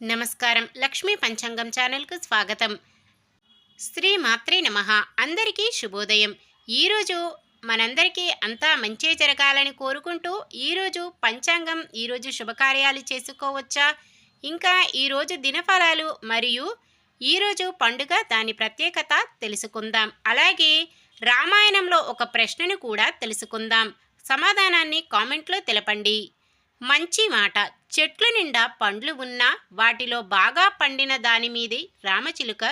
నమస్కారం. లక్ష్మీ పంచాంగం ఛానల్‌కు స్వాగతం. శ్రీ మాత్రే నమః. అందరికీ శుభోదయం. ఈరోజు మనందరికీ అంతా మంచే జరగాలని కోరుకుంటూ ఈరోజు పంచాంగం, ఈరోజు శుభకార్యాలు చేసుకోవచ్చా, ఇంకా ఈరోజు దినఫలాలు మరియు ఈరోజు పండుగ దాని ప్రత్యేకత తెలుసుకుందాం. అలాగే రామాయణంలో ఒక ప్రశ్నను కూడా తెలుసుకుందాం. సమాధానాన్ని కామెంట్లో తెలపండి. మంచి మాట. చెట్ల నిండా పండ్లు ఉన్నా వాటిలో బాగా పండిన దాని మీదే రామచిలుక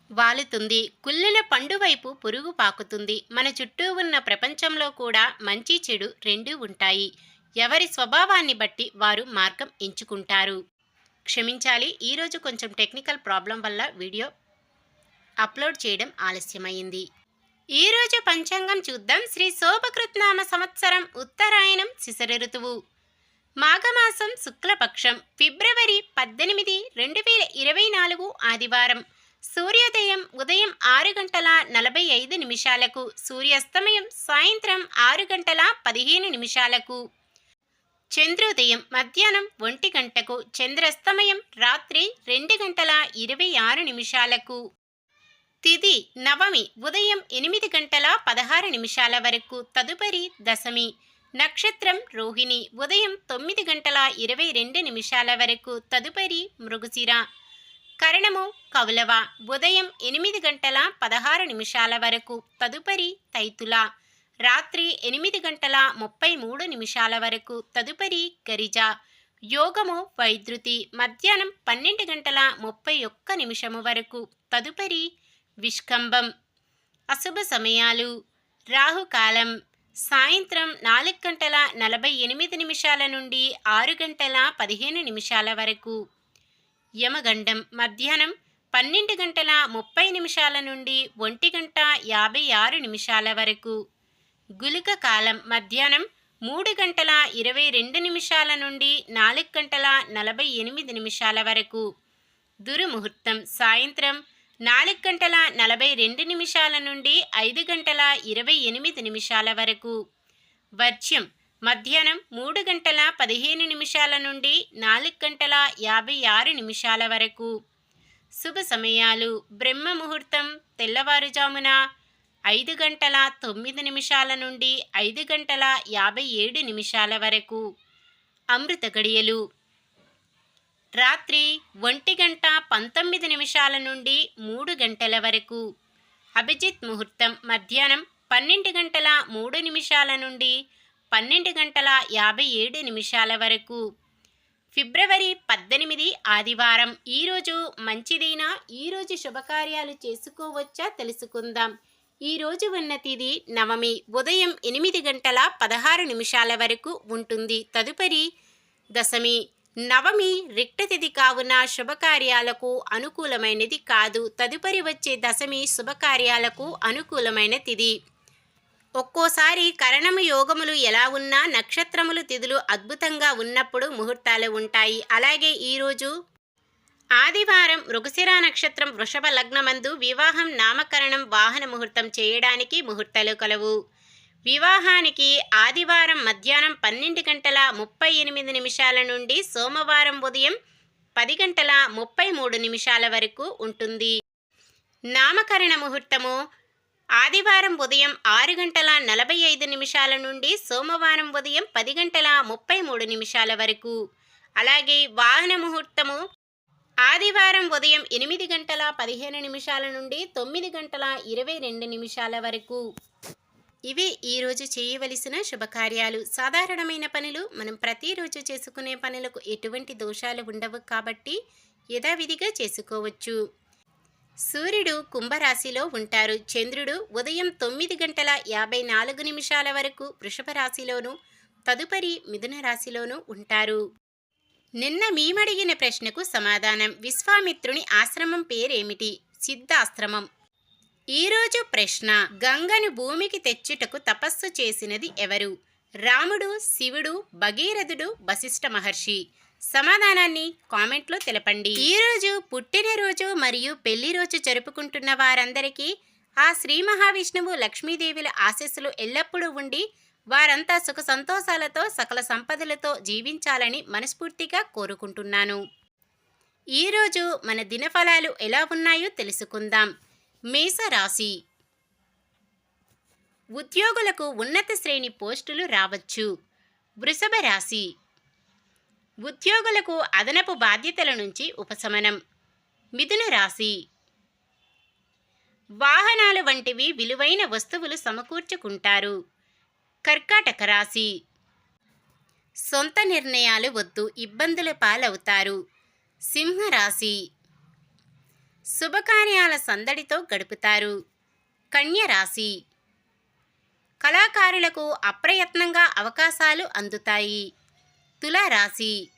వాలుతుంది. కుళ్ళిన పండు వైపు పురుగు పాకుతుంది. మన చుట్టూ ఉన్న ప్రపంచంలో కూడా మంచి చెడు రెండూ ఉంటాయి. ఎవరి స్వభావాన్ని బట్టి వారు మార్గం ఎంచుకుంటారు. క్షమించాలి, ఈరోజు కొంచెం టెక్నికల్ ప్రాబ్లం వల్ల వీడియో అప్లోడ్ చేయడం ఆలస్యమైంది. ఈరోజు పంచాంగం చూద్దాం. శ్రీ శోభకృత్నామ సంవత్సరం ఉత్తరాయణం శిశిర ఋతువు మాఘమాసం శుక్లపక్షం ఫిబ్రవరి 18, 2024 ఆదివారం. సూర్యోదయం ఉదయం 6:45 సూర్యాస్తమయం సాయంత్రం 6:15. చంద్రోదయం మధ్యాహ్నం 1 చంద్రాస్తమయం రాత్రి 2:26. తిథి నవమి ఉదయం 8:16 వరకు, తదుపరి దశమి. నక్షత్రం రోహిణి ఉదయం 9:22 వరకు, తదుపరి మృగశిర. కరణము కౌలవ ఉదయం 8:16 వరకు, తదుపరి తైతుల. రాత్రి 8:33 వరకు, తదుపరి గరిజ. యోగము వైద్యుతి మధ్యాహ్నం 12:31 వరకు, తదుపరి విష్కంభం. అశుభ సమయాలు రాహుకాలం సాయంత్రం 4:48 నుండి 6:15 వరకు. యమగండం మధ్యాహ్నం 12:30 నుండి 1:56 వరకు. గుళిక కాలం మధ్యాహ్నం 3:22 నుండి 4:48 వరకు. దుర్ముహూర్తం సాయంత్రం 4:42 నుండి 5:28 వరకు. వర్జ్యం మధ్యాహ్నం 3:15 నుండి 4:56 వరకు. శుభ సమయాలు బ్రహ్మ ముహూర్తం తెల్లవారుజామున 5:09 నుండి 5:57 వరకు. అమృత గడియలు రాత్రి 1:19 నుండి 3 వరకు. అభిజిత్ ముహూర్తం మధ్యాహ్నం 12:03 నుండి 12:57 వరకు. ఫిబ్రవరి 18 ఆదివారం. ఈరోజు మంచిదేనా? ఈరోజు శుభకార్యాలు చేసుకోవచ్చా తెలుసుకుందాం. ఈరోజు ఉన్న తిథి నవమి ఉదయం 8:16 వరకు ఉంటుంది, తదుపరి దశమి. నవమి రిక్త తిథి కావున శుభకార్యాలకు అనుకూలమైనది కాదు. తదుపరి వచ్చే దశమి శుభకార్యాలకు అనుకూలమైన తిథి. ఒక్కోసారి కరణము యోగములు ఎలా ఉన్నా నక్షత్రములు తిథులు అద్భుతంగా ఉన్నప్పుడు ముహూర్తాలు ఉంటాయి. అలాగే ఈరోజు ఆదివారం మృగశిర నక్షత్రం వృషభ లగ్నమందు వివాహం, నామకరణం, వాహన ముహూర్తం చేయడానికి ముహూర్తాలు కలవు. వివాహానికి ఆదివారం మధ్యాహ్నం 12:38 నుండి సోమవారం ఉదయం 10:33 వరకు ఉంటుంది. నామకరణ ముహూర్తము ఆదివారం ఉదయం 6:45 నుండి సోమవారం ఉదయం 10:33 వరకు. అలాగే వాహన ముహూర్తము ఆదివారం ఉదయం 8:15 నుండి 9:22 వరకు. ఇవి ఈరోజు చేయవలసిన శుభకార్యాలు. సాధారణమైన పనులు మనం ప్రతిరోజు చేసుకునే పనులకు ఎటువంటి దోషాలు ఉండవు కాబట్టి యథావిధిగా చేసుకోవచ్చు. సూర్యుడు కుంభరాశిలో ఉంటారు. చంద్రుడు ఉదయం 9:54 వరకు వృషభ రాశిలోను, తదుపరి మిథున రాశిలోను ఉంటారు. నిన్న మేమడిగిన ప్రశ్నకు సమాధానం. విశ్వామిత్రుని ఆశ్రమం పేరేమిటి? సిద్ధాశ్రమం. ఈరోజు ప్రశ్న. గంగను భూమికి తెచ్చుటకు తపస్సు చేసినది ఎవరు? రాముడు, శివుడు, భగీరథుడు, వశిష్ఠ మహర్షి. సమాధానాన్ని కామెంట్లో తెలపండి. ఈరోజు పుట్టినరోజు మరియు పెళ్లి రోజు జరుపుకుంటున్న వారందరికీ ఆ శ్రీ మహావిష్ణువు, లక్ష్మీదేవుల ఆశీస్సులు ఎల్లప్పుడూ ఉండి వారంతా సుఖ సంతోషాలతో సకల సంపదలతో జీవించాలని మనస్ఫూర్తిగా కోరుకుంటున్నాను. ఈరోజు మన దినఫలాలు ఎలా ఉన్నాయో తెలుసుకుందాం. మేషరాశి. ఉద్యోగులకు ఉన్నత శ్రేణి పోస్టులు రావచ్చు. వృషభ రాశి. ఉద్యోగులకు అదనపు బాధ్యతల నుంచి ఉపశమనం. మిథున రాశి. వాహనాలు వంటివి విలువైన వస్తువులు సమకూర్చుకుంటారు. కర్కాటక రాశి. సొంత నిర్ణయాలు వద్దు, ఇబ్బందుల పాలవుతారు. సింహరాశి. శుభకార్యాల సందడితో గడుపుతారు. కన్య రాశి. కళాకారులకు అప్రయత్నంగా అవకాశాలు అందుతాయి. తులారాశి.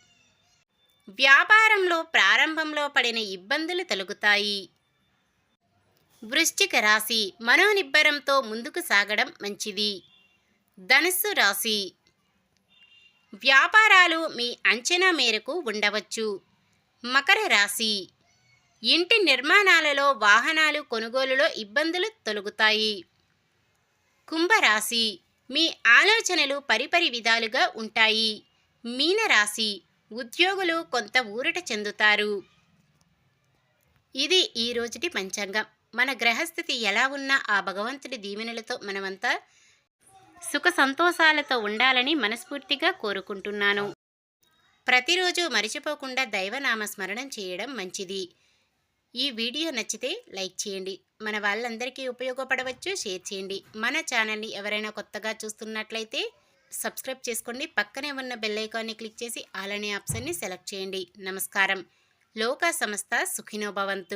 వ్యాపారంలో ప్రారంభంలో పడిన ఇబ్బందులు తొలగుతాయి. వృశ్చిక రాశి. మనోనిబ్బరంతో ముందుకు సాగడం మంచిది. ధనుస్సు రాశి. వ్యాపారాలు మీ అంచనా మేరకు ఉండవచ్చు. మకర రాశి. ఇంటి నిర్మాణాలలో, వాహనాలు కొనుగోలులో ఇబ్బందులు తొలగుతాయి. కుంభరాశి. మీ ఆలోచనలు పరిపరి విధాలుగా ఉంటాయి. మీనరాశి. ఉద్యోగులు కొంత ఊరట చెందుతారు. ఇది ఈ రోజుటి పంచాంగం. మన గ్రహస్థితి ఎలా ఉన్నా ఆ భగవంతుడి దీవెనలతో మనమంతా సుఖ సంతోషాలతో ఉండాలని మనస్ఫూర్తిగా కోరుకుంటున్నాను. ప్రతిరోజు మరిచిపోకుండా దైవనామ స్మరణం చేయడం మంచిది. ఈ వీడియో నచ్చితే లైక్ చేయండి. మన వాళ్ళందరికీ ఉపయోగపడవచ్చు, షేర్ చేయండి. మన ఛానల్ని ఎవరైనా కొత్తగా చూస్తున్నట్లయితే సబ్స్క్రైబ్ చేసుకోండి. పక్కనే ఉన్న బెల్ ఐకాన్ని క్లిక్ చేసి ఆల్ అనే ఆప్షన్ని సెలెక్ట్ చేయండి. నమస్కారం. లోకా సమస్త సుఖినో భవంతు.